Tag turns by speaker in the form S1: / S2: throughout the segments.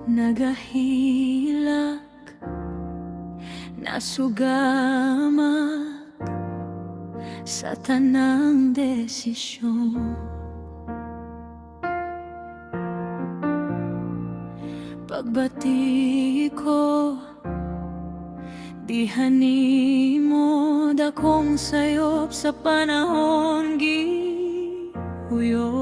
S1: Nagahilak, nasugama sa tanang desisyon. Pagbati ko, dihanin mo dakong sayop sa panahon gihuyop.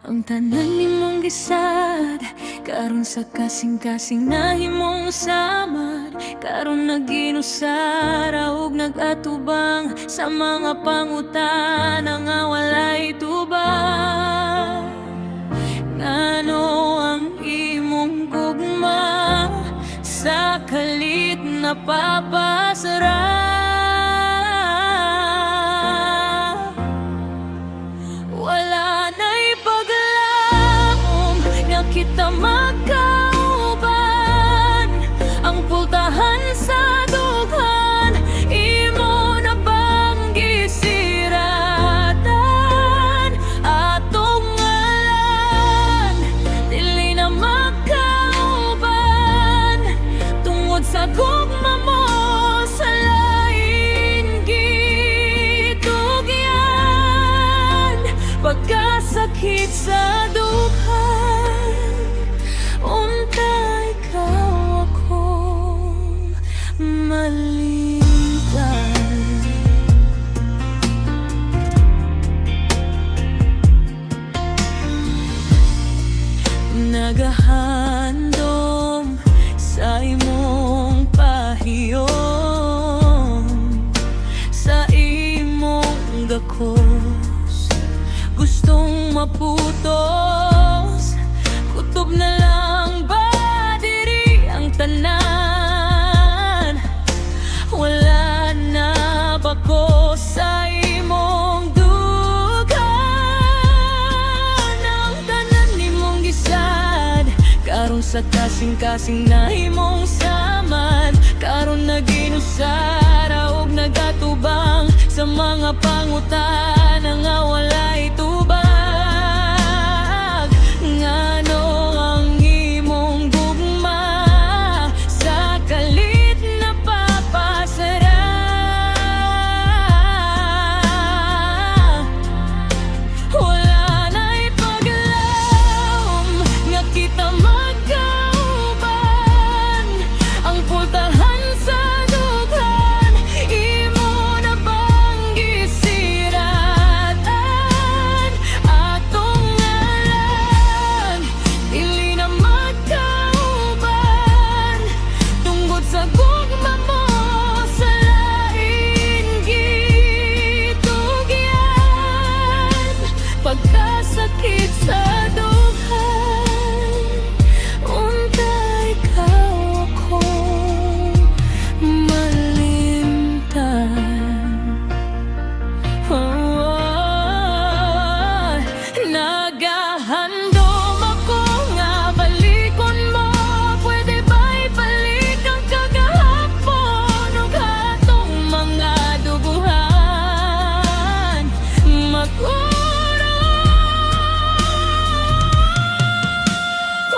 S1: Ang tanan nimong gisad, karon sa kasing-kasing na himong samad. Karon naginusara ug nagatubang sa mga pangutana nga walay tubang. Ngano ang imong gugma sa kalit na papasara? Wala na'y paglaom nga kita magkauban. Ang pultahan sa dughan, imo na bang gisiratan? Atong ngalan, dili na magkauban. Tungod sa gugma mo, sa lain gitugyan. Pagkasakit sa dughan, unta ikaw akong malimtan. Nagahandom sa imong pahiyom, sa imong gakos, gustong maputos. Kutob na lang ba diri ang tanan? Wala na ba ko sa imong dughan? Ang tanan nimong gisad, karon sa kasing-kasing na himong samad. Karon naginusara ug nagatubang sa mga pangutana nga walay tubag. Ngano ang imong gugma sa kalit na papasara? Wala na'y paglaom nga kita magkauban. Ang pultahan sa dughan, imo na bang gisiratan? Atong ngalan, dili na magkauban. Tungod sa gugma mo, sa lain gitugyan. Pagkasakit sa dughan, unta ikaw akong malimtan. Nagahandom ako nga balikon mo. Pwede ba'y balik ang kagahapon ug atong mga duguhan?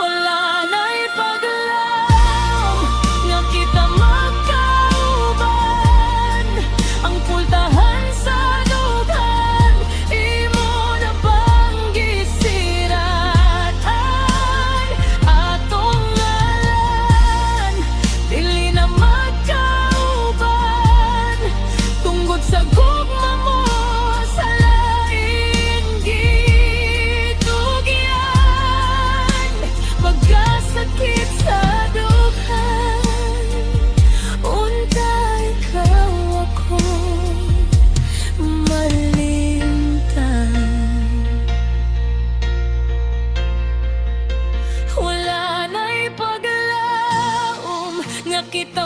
S1: Wala na'y paglaom nga kita magkauban. Ang pultahan sa dughan, imo na bang gisiratan? Atong ngalan, dili na magkauban. Tungod sa gugma mo, sa lain gitugyan. Pagkasakit sa dughan, unta ikaw akong malimtan. Wala na'y paglaom nga kita